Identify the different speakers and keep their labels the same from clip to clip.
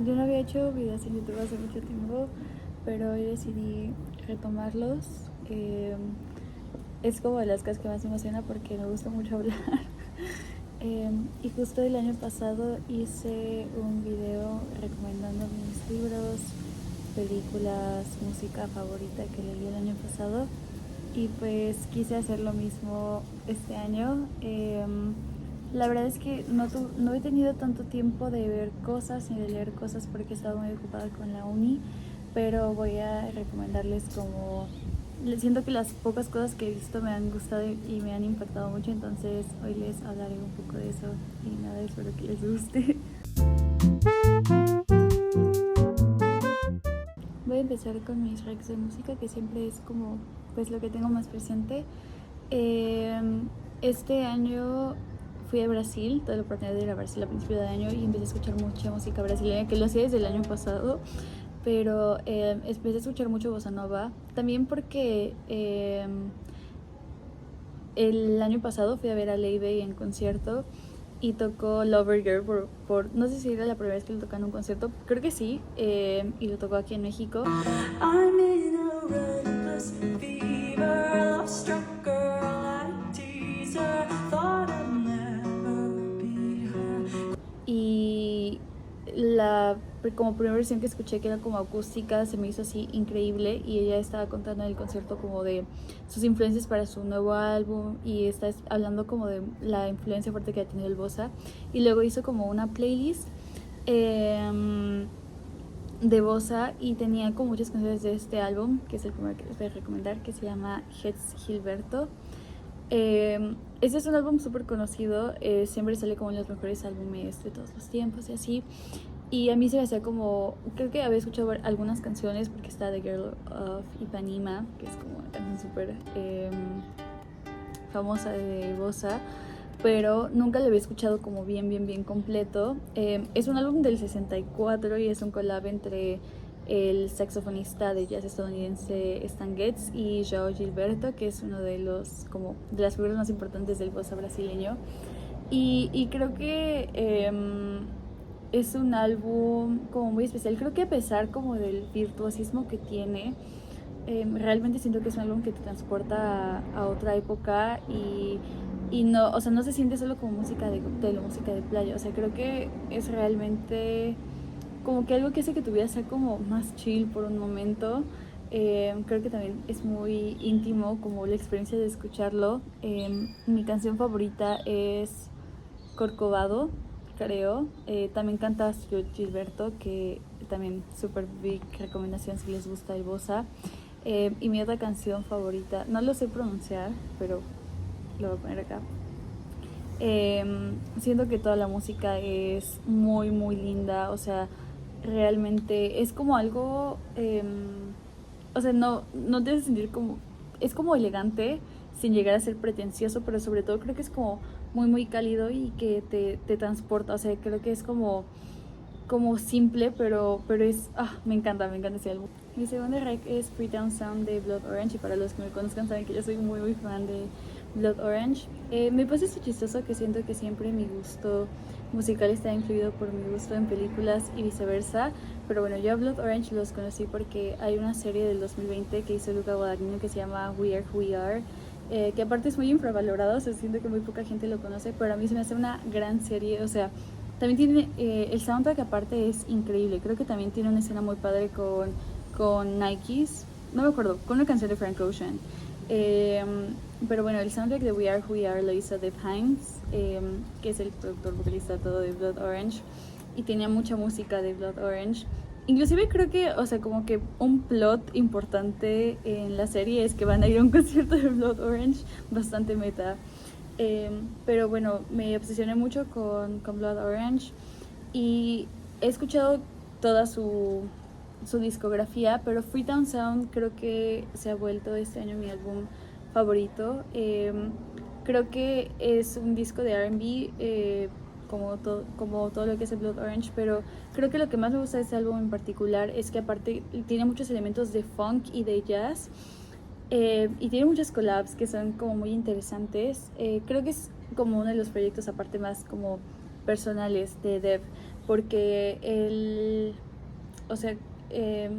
Speaker 1: Yo no había hecho videos en YouTube hace mucho tiempo, pero hoy decidí retomarlos. Es como de las cosas que más me emociona porque me gusta mucho hablar. Y justo el año pasado hice un video recomendando mis libros, películas, música favorita que leí el año pasado. Y pues quise hacer lo mismo este año. La verdad es que no he tenido tanto tiempo de ver cosas ni de leer cosas porque he estado muy ocupada con la uni, pero voy a recomendarles como... Siento que las pocas cosas que he visto me han gustado y me han impactado mucho, entonces hoy les hablaré un poco de eso y nada, espero que les guste. Voy a empezar con mis recs de música, que siempre es como pues lo que tengo más presente. Este año fui a Brasil, tuve la oportunidad de ir a Brasil a principio de año y empecé a escuchar mucha música brasileña, que lo hacía desde el año pasado, pero empecé a escuchar mucho bossa nova, también porque el año pasado fui a ver a Leivey en concierto y tocó Lover Girl no sé si era la primera vez que lo tocó en un concierto, creo que sí, y lo tocó aquí en México. I'm in a restless fever, lost struck girl like teaser, thought I'd never be her. Y como primera versión que escuché, que era como acústica, se me hizo así increíble, y ella estaba contando en el concierto como de sus influencias para su nuevo álbum y está hablando como de la influencia fuerte que ha tenido el bossa, y luego hizo como una playlist de bossa y tenía como muchas canciones de este álbum, que es el primero que les voy a recomendar, que se llama Hetz Gilberto. Este es un álbum súper conocido, siempre sale como en los mejores álbumes de todos los tiempos y así. Y a mí se me hacía como, creo que había escuchado algunas canciones porque está The Girl of Ipanema, que es como una canción súper famosa de bossa, pero nunca lo había escuchado como bien completo. Es un álbum del 64 y es un collab entre el saxofonista de jazz estadounidense Stan Getz y João Gilberto, que es uno de de las figuras más importantes del bossa brasileño. Y creo que es un álbum como muy especial. Creo que a pesar como del virtuosismo que tiene, realmente siento que es un álbum que te transporta a otra época y no, o sea, no se siente solo como música de cóctel o música de playa. O sea, creo que es realmente como que algo que hace que tu vida sea como más chill por un momento. Creo que también es muy íntimo como la experiencia de escucharlo. Mi canción favorita es Corcovado, creo. También canta Gilberto, que también super big recomendación si les gusta el bossa. Y mi otra canción favorita, no lo sé pronunciar, pero lo voy a poner acá. Siento que toda la música es muy linda, o sea, realmente es como algo, o sea, no te hace sentir como, es como elegante sin llegar a ser pretencioso, pero sobre todo creo que es como muy cálido y que te transporta, o sea, creo que es como simple, pero me encanta ese álbum. Mi segundo rec es Freetown Sound de Blood Orange, y para los que me conozcan saben que yo soy muy fan de Blood Orange. Me pasa esto chistoso que siento que siempre mi gusto musical está influido por mi gusto en películas y viceversa, pero bueno, yo a Blood Orange los conocí porque hay una serie del 2020 que hizo Luca Guadagnino que se llama We Are Who We Are, que aparte es muy infravalorado, o sea, siento que muy poca gente lo conoce, pero a mí se me hace una gran serie, o sea, también tiene, el soundtrack aparte es increíble, creo que también tiene una escena muy padre con Nikes, no me acuerdo, con una canción de Frank Ocean. Pero bueno, el soundtrack de We Are Who We Are lo hizo Dave Hines, que es el productor vocalista todo de Blood Orange, y tenía mucha música de Blood Orange. Inclusive creo que, o sea, como que un plot importante en la serie es que van a ir a un concierto de Blood Orange, bastante meta. Pero bueno, me obsesioné mucho con Blood Orange y he escuchado toda su discografía, pero Freetown Sound creo que se ha vuelto este año mi álbum favorito. Creo que es un disco de R&B, como todo lo que es el Blood Orange, pero creo que lo que más me gusta de este álbum en particular es que aparte tiene muchos elementos de funk y de jazz. Y tiene muchas collabs que son como muy interesantes. Creo que es como uno de los proyectos aparte más como personales de Dev, porque él, o sea,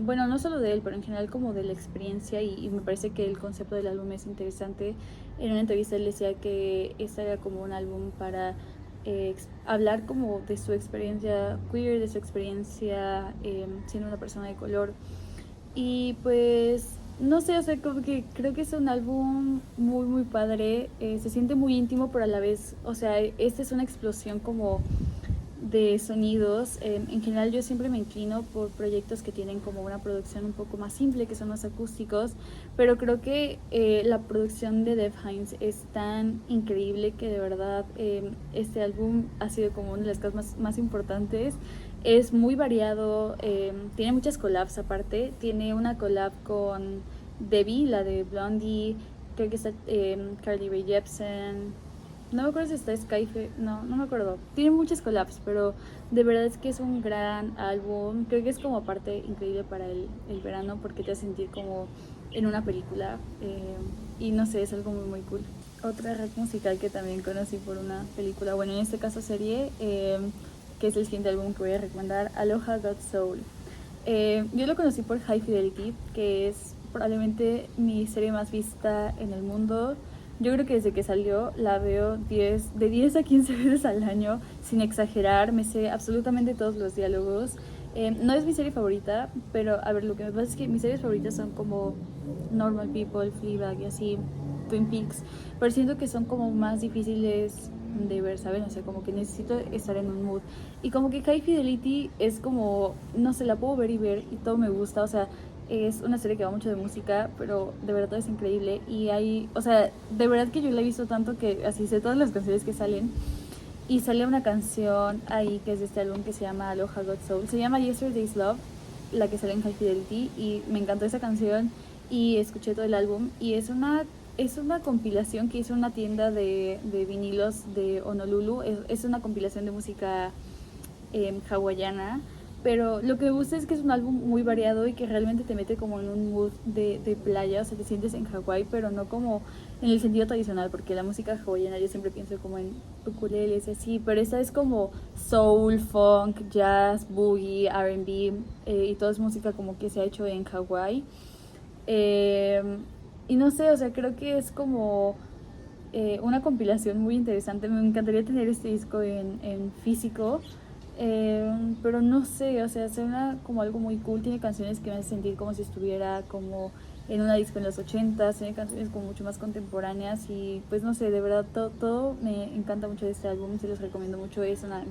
Speaker 1: bueno, no solo de él, pero en general como de la experiencia y me parece que el concepto del álbum es interesante. En una entrevista él decía que este era como un álbum para hablar como de su experiencia queer, de su experiencia siendo una persona de color. Y pues, no sé, o sea, como que creo que es un álbum muy, muy padre. Se siente muy íntimo, pero a la vez, o sea, esta es una explosión como de sonidos. En general yo siempre me inclino por proyectos que tienen como una producción un poco más simple, que son más acústicos, pero creo que la producción de Dev Hynes es tan increíble que de verdad este álbum ha sido como una de las cosas más importantes. Es muy variado, tiene muchas collabs aparte, tiene una collab con Debbie, la de Blondie, creo que está Carly Rae Jepsen, no me acuerdo si está Skyfe, no me acuerdo. Tiene muchas collabs, pero de verdad es que es un gran álbum. Creo que es como parte increíble para el verano porque te hace sentir como en una película. Y no sé, es algo muy, muy cool. Otra red musical que también conocí por una película, bueno, en este caso serie, que es el siguiente álbum que voy a recomendar, Aloha God Soul. Yo lo conocí por High Fidelity, que es probablemente mi serie más vista en el mundo. Yo creo que desde que salió la veo de 10 a 15 veces al año, sin exagerar, me sé absolutamente todos los diálogos. No es mi serie favorita, pero a ver, lo que me pasa es que mis series favoritas son como Normal People, Fleabag y así, Twin Peaks, pero siento que son como más difíciles de ver, ¿saben? O sea, como que necesito estar en un mood. Y como que High Fidelity es como, no sé, la puedo ver y ver y todo me gusta, o sea, es una serie que va mucho de música, pero de verdad es increíble. Y hay, o sea, de verdad que yo la he visto tanto que así sé todas las canciones que salen. Y sale una canción ahí que es de este álbum que se llama Aloha God Soul. Se llama Yesterday's Love, la que sale en High Fidelity. Y me encantó esa canción y escuché todo el álbum. Y es una compilación que hizo una tienda de vinilos de Honolulu. Es una compilación de música hawaiana, pero lo que me gusta es que es un álbum muy variado y que realmente te mete como en un mood de playa, o sea, te sientes en Hawái, pero no como en el sentido tradicional, porque la música hawaiana yo siempre pienso como en ukuleles y así, pero esta es como soul, funk, jazz, boogie, R&B, y todo es música como que se ha hecho en Hawái. Eh, y no sé, o sea, creo que es como una compilación muy interesante. Me encantaría tener este disco en físico, pero no sé, o sea, suena como algo muy cool. Tiene canciones que me hacen sentir como si estuviera como en una disco en los 80s, tiene canciones como mucho más contemporáneas y pues no sé, de verdad todo me encanta mucho de este álbum, se los recomiendo mucho, es una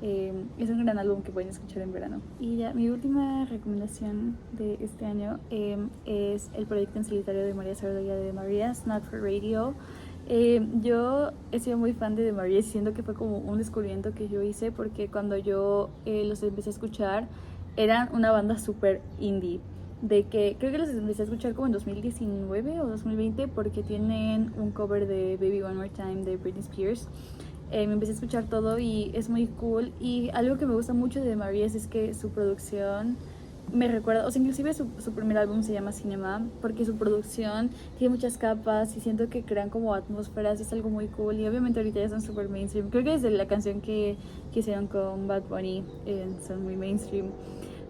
Speaker 1: es un gran álbum que pueden escuchar en verano. Y ya, mi última recomendación de este año es el proyecto en solitario de María Sardoya de Maria's Not for Radio. Yo he sido muy fan de María, siento que fue como un descubrimiento que yo hice porque cuando yo los empecé a escuchar eran una banda súper indie. De que creo que los empecé a escuchar como en 2019 o 2020 porque tienen un cover de Baby One More Time de Britney Spears. Me empecé a escuchar todo y es muy cool. Y algo que me gusta mucho de Marías es que su producción me recuerda, o sea, inclusive su primer álbum se llama Cinema, porque su producción tiene muchas capas y siento que crean como atmósferas, es algo muy cool. Y obviamente ahorita ya son super mainstream. Creo que desde la canción que hicieron con Bad Bunny son muy mainstream.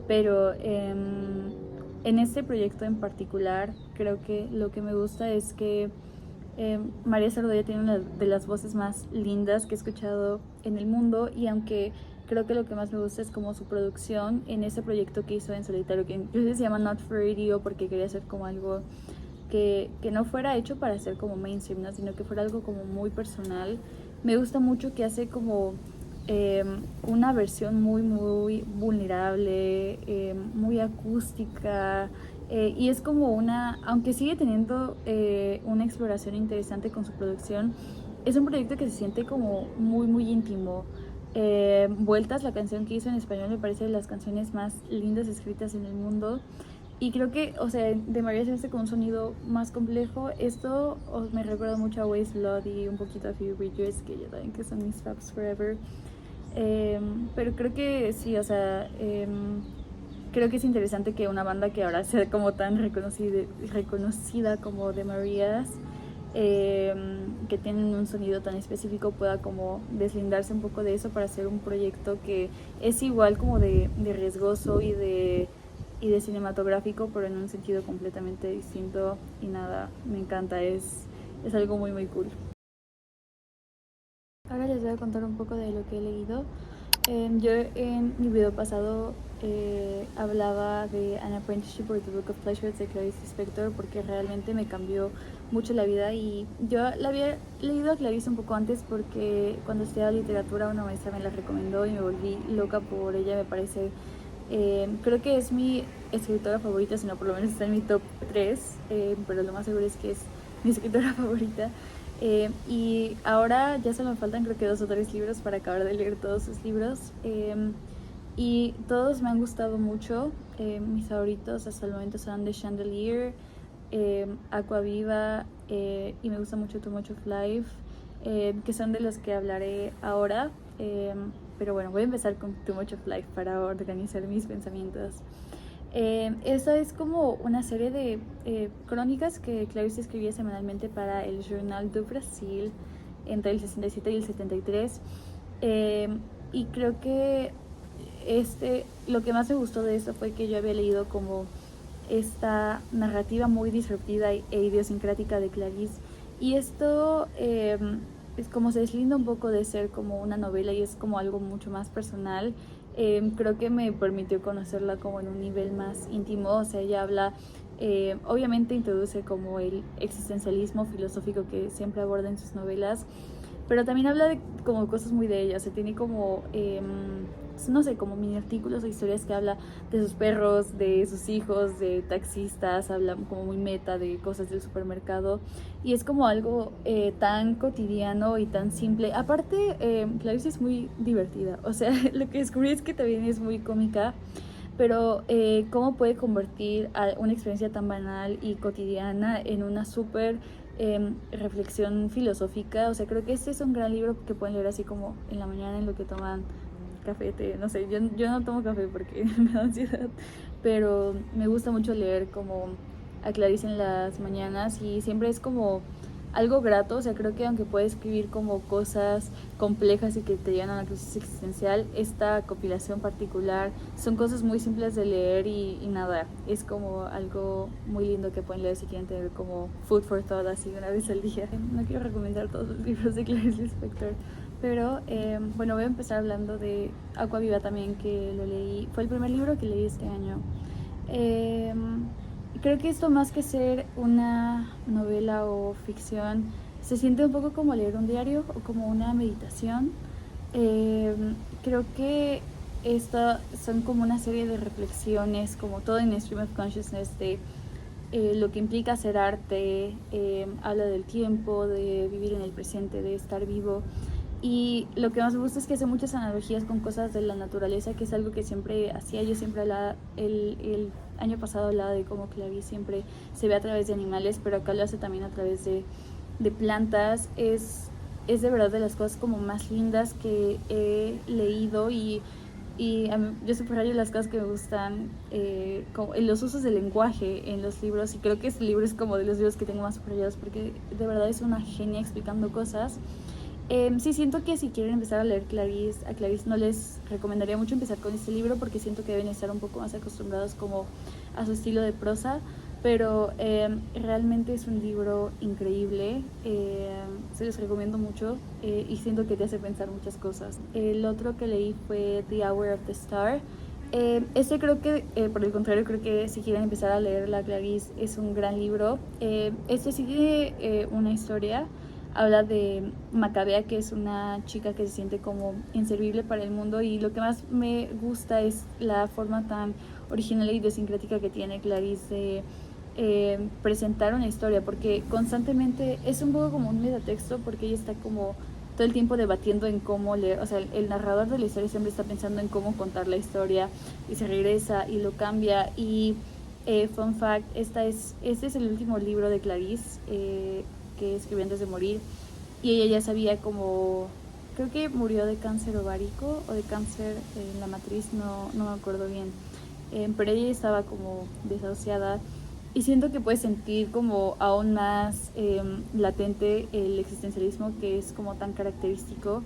Speaker 1: Pero en este proyecto en particular, creo que lo que me gusta es que María Sardoya tiene una de las voces más lindas que he escuchado en el mundo y aunque creo que lo que más me gusta es como su producción en ese proyecto que hizo en solitario, que incluso se llama Not for Radio porque quería hacer como algo que no fuera hecho para ser como mainstream, ¿no? Sino que fuera algo como muy personal. Me gusta mucho que hace como eh, una versión muy, muy vulnerable, muy acústica. Y es como aunque sigue teniendo una exploración interesante con su producción, es un proyecto que se siente como muy, muy íntimo. Vueltas, la canción que hizo en español, me parece de las canciones más lindas escritas en el mundo. Y creo que, o sea, de María se hace con un sonido más complejo. Esto me recuerda mucho a Waste Blood y un poquito a Phoebe Bridgers, que yo también que son mis faps forever. Pero creo que sí, o sea, creo que es interesante que una banda que ahora sea como tan reconocida como The Marías que tienen un sonido tan específico, pueda como deslindarse un poco de eso para hacer un proyecto que es igual como de riesgoso y de cinematográfico, pero en un sentido completamente distinto. Y nada, me encanta, es algo muy muy cool. Ahora les voy a contar un poco de lo que he leído. Yo en mi video pasado hablaba de An Apprenticeship or The Book of Pleasures de Clarice Lispector, porque realmente me cambió mucho la vida. Y yo la había leído a Clarice un poco antes, porque cuando estudiaba literatura una maestra me la recomendó y me volví loca por ella. Me parece, creo que es mi escritora favorita, si no por lo menos está en mi top 3, pero lo más seguro es que es mi escritora favorita. Y ahora ya solo me faltan creo que 2 o 3 libros para acabar de leer todos sus libros. Y todos me han gustado mucho. Mis favoritos hasta el momento son The Chandelier, Aqua Viva, y me gusta mucho Too Much of Life, que son de los que hablaré ahora. Pero bueno, voy a empezar con Too Much of Life para organizar mis pensamientos. Esa es como una serie de crónicas que Clarice escribía semanalmente para el Jornal do Brasil entre el 67 y el 73. Y creo que lo que más me gustó de esto fue que yo había leído como esta narrativa muy disruptiva e idiosincrática de Clarice. Y esto es como se deslinda un poco de ser como una novela y es como algo mucho más personal. Creo que me permitió conocerla como en un nivel más íntimo. O sea, ella habla, obviamente introduce como el existencialismo filosófico que siempre aborda en sus novelas, pero también habla de como cosas muy de ella. O sea, tiene como no sé, como mini artículos o historias que habla de sus perros, de sus hijos, de taxistas, habla como muy meta de cosas del supermercado. Y es como algo tan cotidiano y tan simple. Aparte, Clarice es muy divertida. O sea, lo que descubrí es que también es muy cómica, pero cómo puede convertir a una experiencia tan banal y cotidiana en una súper reflexión filosófica. O sea, creo que este es un gran libro que pueden leer así como en la mañana en lo que toman café, té, no sé, yo no tomo café porque me da ansiedad, pero me gusta mucho leer como a Clarice en las mañanas y siempre es como algo grato. O sea, creo que aunque puede escribir como cosas complejas y que te llevan a una crisis existencial, esta compilación particular son cosas muy simples de leer y nada, es como algo muy lindo que pueden leer si quieren tener como food for thought así una vez al día. No quiero recomendar todos los libros de Clarice Lispector, pero bueno, voy a empezar hablando de Aqua Viva también, que lo leí, fue el primer libro que leí este año. Creo que esto, más que ser una novela o ficción, se siente un poco como leer un diario o como una meditación. Creo que esto son como una serie de reflexiones, como todo en Stream of Consciousness, de lo que implica hacer arte. Habla del tiempo, de vivir en el presente, de estar vivo. Y lo que más me gusta es que hace muchas analogías con cosas de la naturaleza, que es algo que siempre hacía. Yo siempre hablaba, el año pasado hablaba de cómo Clarice siempre se ve a través de animales, pero acá lo hace también a través de plantas. Es de verdad de las cosas como más lindas que he leído. Y a mí, yo subrayo las cosas que me gustan, como en los usos del lenguaje en los libros, y creo que este libro es como de los libros que tengo más subrayados, porque de verdad es una genia explicando cosas. Sí, siento que si quieren empezar a leer a Clarice no les recomendaría mucho empezar con este libro, porque siento que deben estar un poco más acostumbrados como a su estilo de prosa, pero realmente es un libro increíble. Se los recomiendo mucho, y siento que te hace pensar muchas cosas. El otro que leí fue The Hour of the Star. Este creo que, por el contrario, creo que si quieren empezar a leer la Clarice es un gran libro. Este sí tiene una historia. Habla de Macabea, que es una chica que se siente como inservible para el mundo, y lo que más me gusta es la forma tan original e idiosincrática que tiene Clarice de presentar una historia, porque constantemente es un poco como un metatexto, porque ella está como todo el tiempo debatiendo en cómo leer. O sea, el narrador de la historia siempre está pensando en cómo contar la historia y se regresa y lo cambia. Y fun fact, este es el último libro de Clarice que escribió antes de morir, y ella ya sabía como, creo que murió de cáncer ovárico o de cáncer en la matriz, no me acuerdo bien, pero ella estaba como desahuciada y siento que puedes sentir como aún más latente el existencialismo que es como tan característico.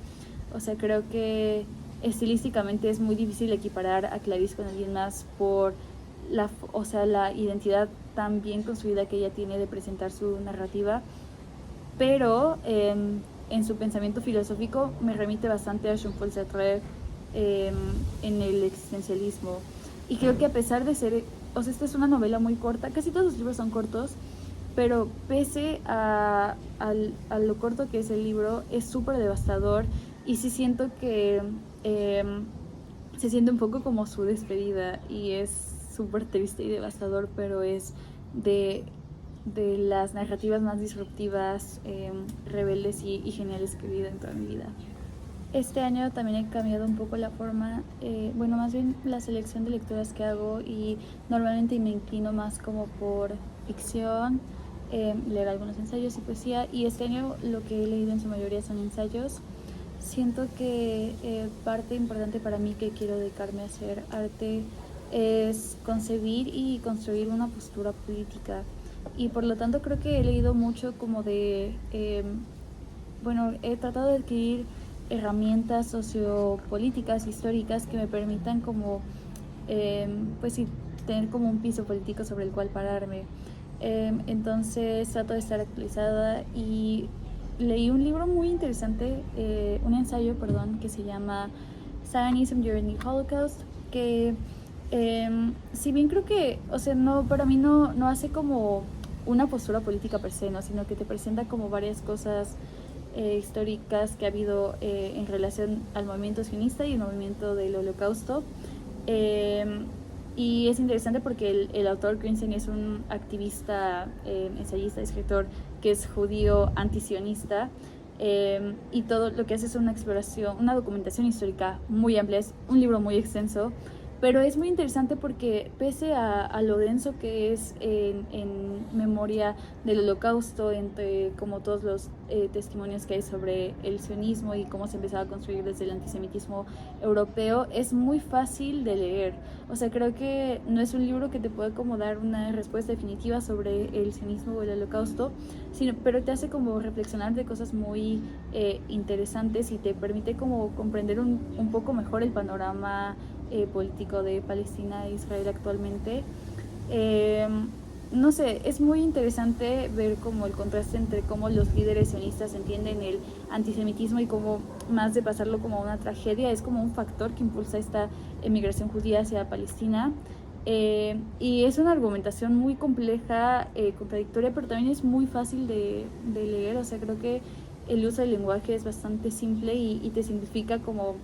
Speaker 1: O sea, creo que estilísticamente es muy difícil equiparar a Clarice con alguien más por o sea, la identidad tan bien construida que ella tiene de presentar su narrativa, pero en su pensamiento filosófico me remite bastante a Jean-Paul Sartre en el existencialismo. Y creo que a pesar de ser, o sea, esta es una novela muy corta, casi todos los libros son cortos, pero pese a lo corto que es el libro, es súper devastador y sí siento que se siente un poco como su despedida y es súper triste y devastador, pero es de, de las narrativas más disruptivas, rebeldes y geniales que he vivido en toda mi vida. Este año también he cambiado un poco la forma, bueno, más bien la selección de lecturas que hago y normalmente me inclino más como por ficción, leer algunos ensayos y poesía, y este año lo que he leído en su mayoría son ensayos. Siento que parte importante para mí que quiero dedicarme a hacer arte es concebir y construir una postura política, y por lo tanto creo que he leído mucho como de, bueno, he tratado de adquirir herramientas sociopolíticas, históricas que me permitan como, pues sí, tener como un piso político sobre el cual pararme. Entonces trato de estar actualizada y leí un libro muy interesante, un ensayo, perdón, que se llama Zionism During the Holocaust, que si bien creo que, o sea, no, para mí no hace como una postura política per se, ¿no? Sino que te presenta como varias cosas históricas que ha habido en relación al movimiento sionista y el movimiento del Holocausto. Eh, y es interesante porque el autor Grinstein es un activista, ensayista, escritor que es judío antisionista, y todo lo que hace es una exploración, una documentación histórica muy amplia, es un libro muy extenso, pero es muy interesante porque pese a lo denso que es en memoria del Holocausto, entre como todos los testimonios que hay sobre el sionismo y cómo se empezaba a construir desde el antisemitismo europeo, es muy fácil de leer. O sea, creo que no es un libro que te puede como dar una respuesta definitiva sobre el sionismo o el Holocausto, pero te hace como reflexionar de cosas muy interesantes y te permite como comprender un poco mejor el panorama político de Palestina e Israel actualmente. No sé, es muy interesante ver como el contraste entre cómo los líderes sionistas entienden el antisemitismo y cómo, más de pasarlo como una tragedia, es como un factor que impulsa esta emigración judía hacia Palestina. Y es una argumentación muy compleja, contradictoria, pero también es muy fácil de leer. O sea, creo que el uso del lenguaje es bastante simple y te simplifica como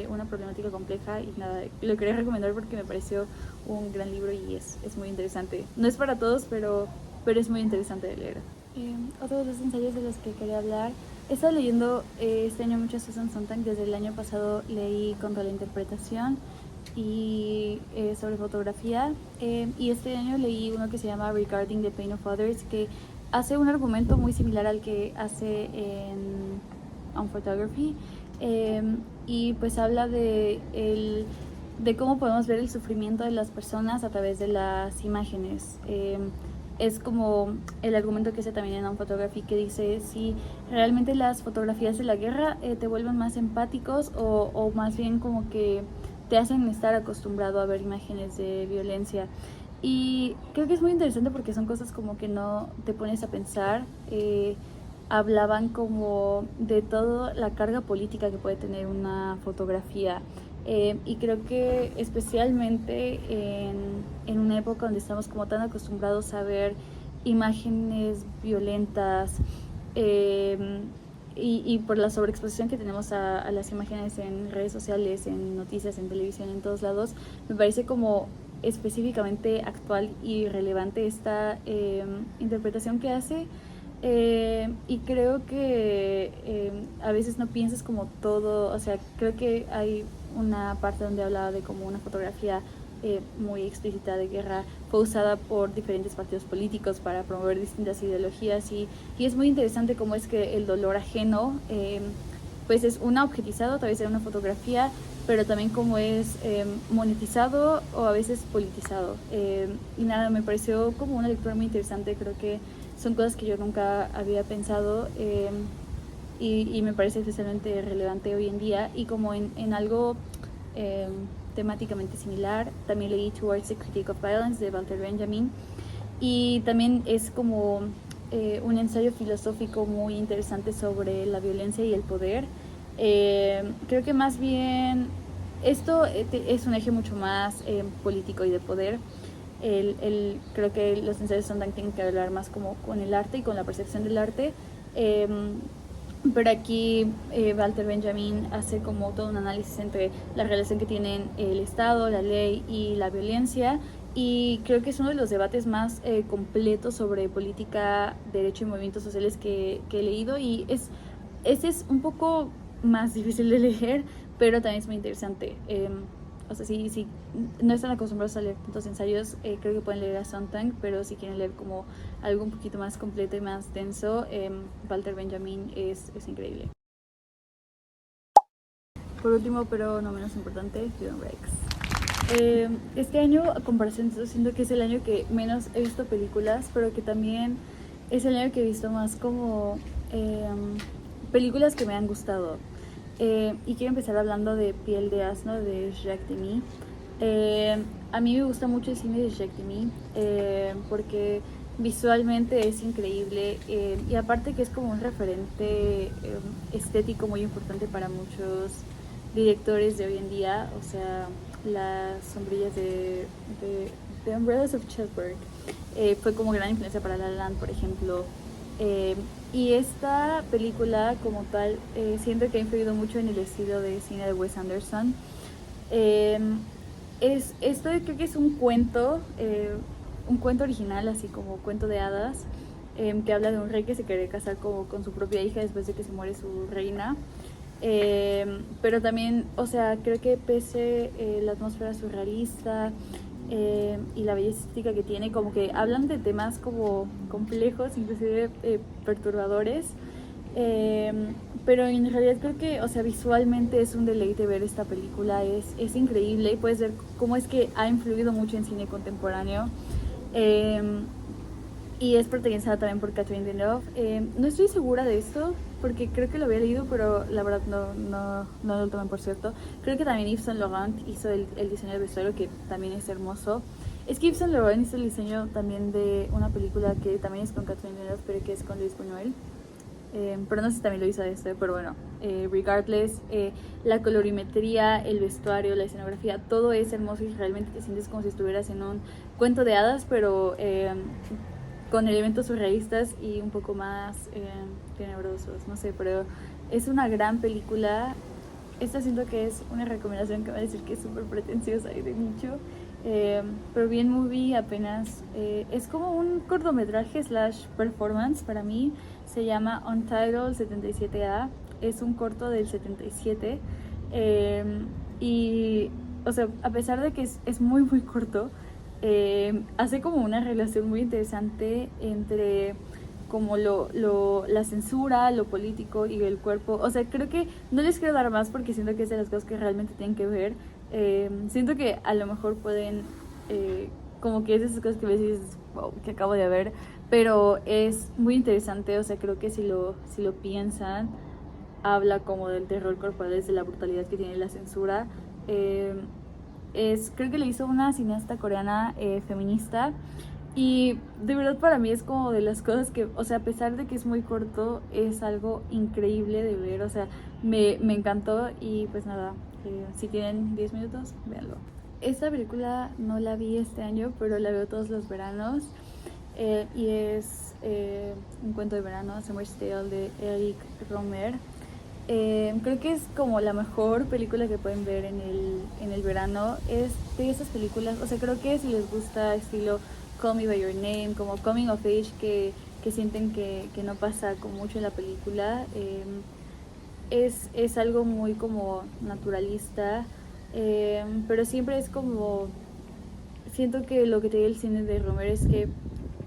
Speaker 1: una problemática compleja, y nada, lo quería recomendar porque me pareció un gran libro y es muy interesante. No es para todos, pero es muy interesante de leer. Otros dos ensayos de los que quería hablar. He estado leyendo este año mucho a Susan Sontag. Desde el año pasado leí Contra la Interpretación y sobre fotografía, y este año leí uno que se llama Regarding the Pain of Others, que hace un argumento muy similar al que hace en On Photography, y pues habla de cómo podemos ver el sufrimiento de las personas a través de las imágenes. Es como el argumento que hace también en On Photography, que dice si realmente las fotografías de la guerra te vuelven más empáticos o más bien como que te hacen estar acostumbrado a ver imágenes de violencia. Y creo que es muy interesante porque son cosas como que no te pones a pensar. Hablaban como de toda la carga política que puede tener una fotografía, y creo que especialmente en una época donde estamos como tan acostumbrados a ver imágenes violentas, y por la sobreexposición que tenemos a las imágenes en redes sociales, en noticias, en televisión, en todos lados, me parece como específicamente actual y relevante esta interpretación que hace. Y creo que a veces no piensas como todo, o sea, creo que hay una parte donde hablaba de como una fotografía muy explícita de guerra fue usada por diferentes partidos políticos para promover distintas ideologías, y es muy interesante cómo es que el dolor ajeno pues es objetizado a través de una fotografía, pero también cómo es monetizado o a veces politizado. Y nada, me pareció como una lectura muy interesante, creo que son cosas que yo nunca había pensado y me parece especialmente relevante hoy en día y como en algo eh, temáticamente similar, también leí Towards the Critique of Violence de Walter Benjamin y también es como un ensayo filosófico muy interesante sobre la violencia y el poder. Creo que más bien esto es un eje mucho más político y de poder. Creo que los ensayos son tienen que hablar más como con el arte y con la percepción del arte. Eh, pero aquí Walter Benjamin hace como todo un análisis entre la relación que tienen el Estado, la ley y la violencia. Y creo que es uno de los debates más completos sobre política, derecho y movimientos sociales que he leído. Y este es un poco más difícil de leer, pero también es muy interesante. O sea, si no están acostumbrados a leer tantos ensayos, creo que pueden leer a Sontag, pero si quieren leer como algo un poquito más completo y más denso, Walter Benjamin es increíble. Por último, pero no menos importante, Prison Breaks. Este año, a comparación de eso, siento que es el año que menos he visto películas, pero que también es el año que he visto más como películas que me han gustado. Y quiero empezar hablando de Piel de Asno de Jacques Demy. A mí me gusta mucho el cine de Jacques Demy porque visualmente es increíble y aparte que es como un referente estético muy importante para muchos directores de hoy en día, o sea, las sombrillas de Umbrellas of Cherbourg fue como gran influencia para La La Land, por ejemplo. Eh, y esta película como tal siento que ha influido mucho en el estilo de cine de Wes Anderson. Eh, Esto creo que es un cuento original, así como cuento de hadas, que habla de un rey que se quiere casar con su propia hija después de que se muere su reina. Pero también, o sea, creo que pese la atmósfera surrealista y la belleza estética que tiene, como que hablan de temas como complejos, inclusive perturbadores. Eh, pero en realidad creo que, o sea, visualmente es un deleite ver esta película, es increíble y puedes ver cómo es que ha influido mucho en cine contemporáneo. Eh, y es protagonizada también por Catherine Deneuve. No estoy segura de esto, porque creo que lo había leído, pero la verdad no lo tomen por cierto. Creo que también Yves Saint Laurent hizo el diseño del vestuario, que también es hermoso. Es que Yves Saint Laurent hizo el diseño también de una película que también es con Catherine Deneuve, pero que es con Luis Buñuel. Pero no sé si también lo hizo este, pero bueno, regardless, la colorimetría, el vestuario, la escenografía, todo es hermoso y realmente te sientes como si estuvieras en un cuento de hadas, pero con elementos surrealistas y un poco más tenebrosos, no sé, pero es una gran película. Esta siento que es una recomendación que va a decir que es súper pretenciosa y de nicho, pero bien movie apenas, es como un cortometraje slash performance para mí, se llama Untitled 77A, es un corto del 77 y, o sea, a pesar de que es muy corto, hace como una relación muy interesante entre como la censura, lo político y el cuerpo. O sea, creo que no les quiero dar más porque siento que es de las cosas que realmente tienen que ver. Siento que a lo mejor pueden, como que es de esas cosas que ves y dices, wow, que acabo de ver. Pero es muy interesante, o sea, creo que si lo piensan, habla como del terror corporal, de la brutalidad que tiene la censura. Eh, Creo que le hizo una cineasta coreana feminista y de verdad para mí es como de las cosas que, o sea, a pesar de que es muy corto, es algo increíble de ver, o sea, me encantó y pues nada, si tienen 10 minutos, véanlo. Esta película no la vi este año, pero la veo todos los veranos y es un cuento de verano, Summer's Tale de Eric Romer. Creo que es como la mejor película que pueden ver en el verano. Es de esas películas, o sea, creo que si les gusta estilo Call Me By Your Name, como Coming of Age, que sienten que no pasa como mucho en la película, es algo muy como naturalista, pero siempre es como, siento que lo que te dice el cine de Romero es que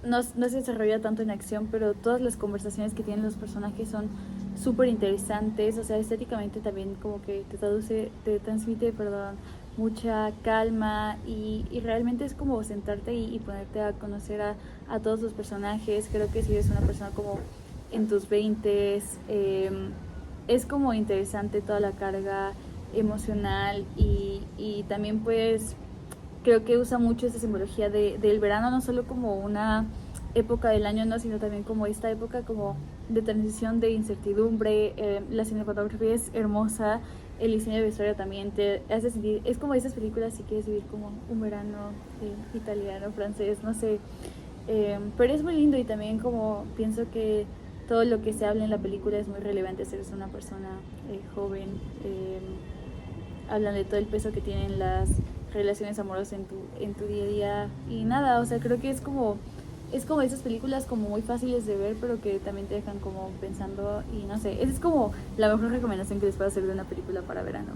Speaker 1: no se desarrolla tanto en acción, pero todas las conversaciones que tienen los personajes son súper interesantes, o sea, estéticamente también como que te transmite, perdón, mucha calma y realmente es como sentarte y ponerte a conocer a todos los personajes. Creo que si eres una persona como en tus 20 es como interesante toda la carga emocional y también pues creo que usa mucho esta simbología del verano, no solo como una época del año, no, sino también como esta época como de transición, de incertidumbre. La cinematografía es hermosa, el diseño de vestuario también te hace sentir, es como esas películas si quieres vivir como un verano italiano, francés, no sé, pero es muy lindo y también como pienso que todo lo que se habla en la película es muy relevante si eres una persona joven. Hablan de todo el peso que tienen las relaciones amorosas en tu día a día y nada, o sea, creo que es como esas películas como muy fáciles de ver, pero que también te dejan como pensando y no sé, esa es como la mejor recomendación que les puedo hacer de una película para verano.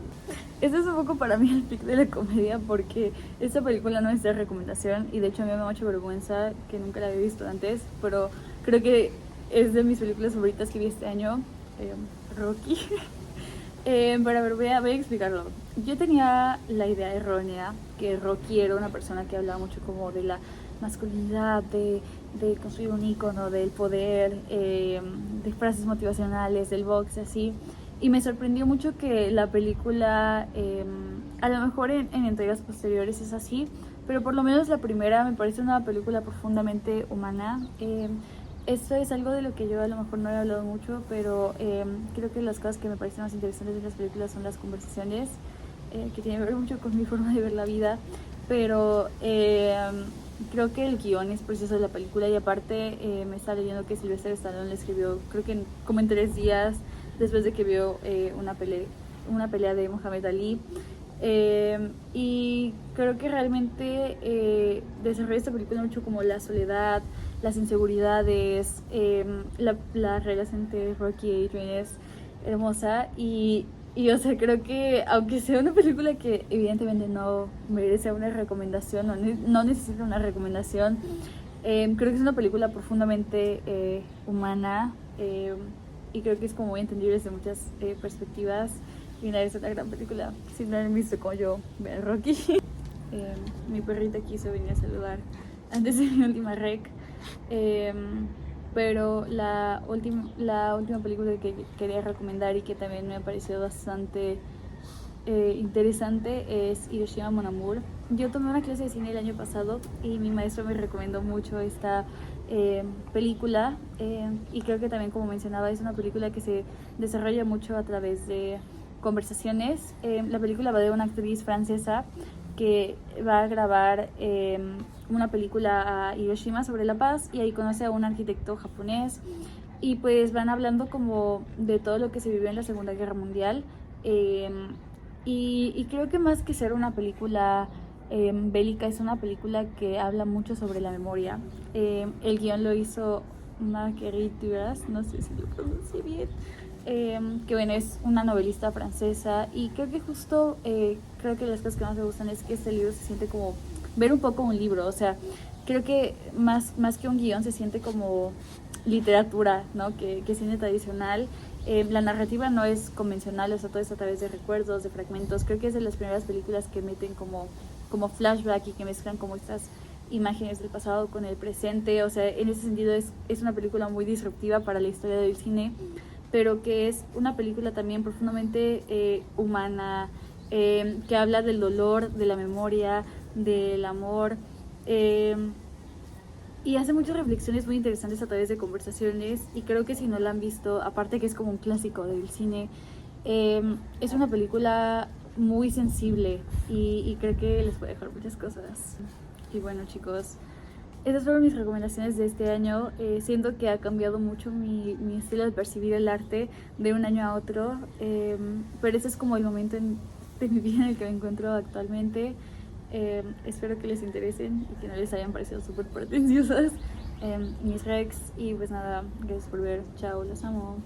Speaker 1: Este es un poco para mí el pic de la comedia porque esta película no es de recomendación y de hecho a mí me da mucha vergüenza que nunca la había visto antes, pero creo que es de mis películas favoritas que vi este año, Rocky. Pero a ver, voy a explicarlo. Yo tenía la idea errónea que Rocky era una persona que hablaba mucho como de la masculinidad, de construir un ícono, del poder, de frases motivacionales, del box, así. Y me sorprendió mucho que la película, a lo mejor en entregas posteriores es así, pero por lo menos la primera me parece una película profundamente humana. Esto es algo de lo que yo a lo mejor no he hablado mucho, pero creo que las cosas que me parecen más interesantes de las películas son las conversaciones, que tienen que ver mucho con mi forma de ver la vida, pero creo que el guión es precioso de la película y aparte me está leyendo que Sylvester Stallone le escribió, creo que como en 3 días después de que vio una pelea de Muhammad Ali. Y creo que realmente desarrolla esta película mucho como la soledad, las inseguridades, la relación entre Rocky y Adrian es hermosa y o sea, creo que aunque sea una película que evidentemente no merece una recomendación, no necesita una recomendación, creo que es una película profundamente humana y creo que es como muy entendible desde muchas perspectivas. Y nada, es una gran película. Si no la han visto como yo, vean Rocky. Mi perrita quiso venir a saludar antes de mi última rec. Pero la última película que quería recomendar y que también me ha parecido bastante interesante es Hiroshima Mon Amour. Yo tomé una clase de cine el año pasado y mi maestro me recomendó mucho esta película y creo que también, como mencionaba, es una película que se desarrolla mucho a través de conversaciones. La película va de una actriz francesa que va a grabar una película a Hiroshima sobre la paz y ahí conoce a un arquitecto japonés y pues van hablando como de todo lo que se vivió en la Segunda Guerra Mundial y creo que más que ser una película bélica es una película que habla mucho sobre la memoria. El guión lo hizo Marguerite Duras, no sé si lo pronuncié bien, que bueno, es una novelista francesa y creo que justo creo que las cosas que más me gustan es que este libro se siente como ver un poco un libro, o sea, creo que más que un guión se siente como literatura, ¿no? Que cine tradicional. La narrativa no es convencional, o sea, todo es a través de recuerdos, de fragmentos. Creo que es de las primeras películas que meten como flashback y que mezclan como estas imágenes del pasado con el presente. O sea, en ese sentido es una película muy disruptiva para la historia del cine, pero que es una película también profundamente humana, que habla del dolor, de la memoria, del amor, y hace muchas reflexiones muy interesantes a través de conversaciones y creo que si no la han visto, aparte que es como un clásico del cine, es una película muy sensible y creo que les puede dejar muchas cosas. Y bueno, chicos, esas fueron mis recomendaciones de este año. Siento que ha cambiado mucho mi estilo de percibir el arte de un año a otro, pero ese es como el momento de mi vida en el que me encuentro actualmente. Espero que les interesen y que no les hayan parecido súper pretenciosas mis recs. Y pues nada, gracias por ver. Chao, los amo.